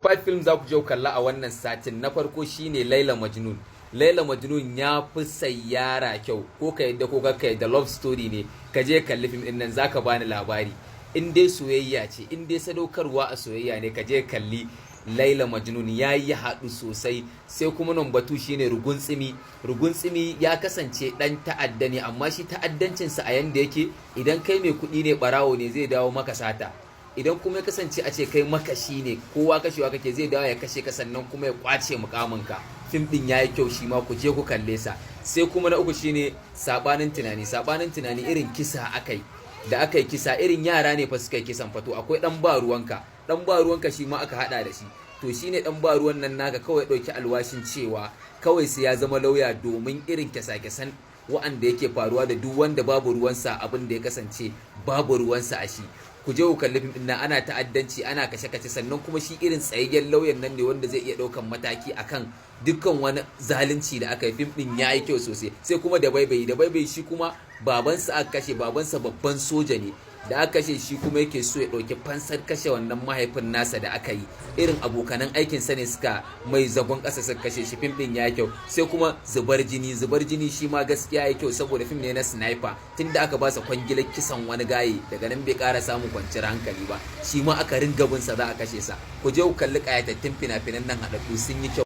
Five film za ku je kalla a wannan satin. Na farko shine Laila Majnun. Laila Majnun ya fi Sayyara kyau, ko ka yadda ko ka yadda, love story ne. Ka je kalli film din nan zaka bani labari. In dai soyayya ce, in dai sadaukarwa a soyayya ne, ka je kalli Laila Majnun. Ya yi haɗu sosai. Sai kuma number 2 shine Ruguntsumi. Ruguntsumi ya kasance ɗan ta'adda ne, amma shi ta'addancinsa a yanda yake, idan kai mai kuɗi ne ɓarawo ne zai dawo maka sata. Idan kuma ya kasance a ce kai makashi ne, kowa kashewa kake, zai dawo ya kashe ka sannan kuma ya kwace mukaminka. Fim din yayi kyau shi ma, ku je ku kalle sa. Sai kuma na uku shine Sabanin Tunani. Sabanin Tunani irin kisa akai, da aka yi kisa irin yara ne fa suka yi kisan fato. Akwai dan ba ruwanka, dan ba ruwanka shi ma aka hada da shi. To shine dan ba ruwan nan naka kawai dauki alwashin cewa kawai sai ya zama lauya domin irin kisa-kisan wa'anda yake faruwa da duk wanda babu ruwansa, abin da ya kasance babu ruwansa a shi. Ku je ku kalli fim din nan, ana ta'addanci, ana kashe-kashe, sannan kuma shi irin tsayayyen lauyan nan ne wanda zai iya daukan mataki akan dukkan wani zalunci da aka yi. Fim din yayi kyau sosai. Sai kuma da baibai shi kuma babansa aka kashe, babansa babban soja ne, da aka kashe shi kuma yake so ya dauki fansar kashe wannan mahaifin nasa da aka yi. Irin abokanan aikin sa ne suka mai zagon kasa suka kashe shi. Fim din yayi kyau. Sai kuma Zubar Jini shi ma gaskiya yayi kyau, saboda fim ne na sniper, tunda aka ba sa kwangilar kisan wani gaye, daga nan bai kara samu kwanciyar hankali ba, shi ma aka ringa bin sa za a kashe sa. Ku je ku kalli kayatattun fina-finan nan haɗaɗɗu, sun yi kyau.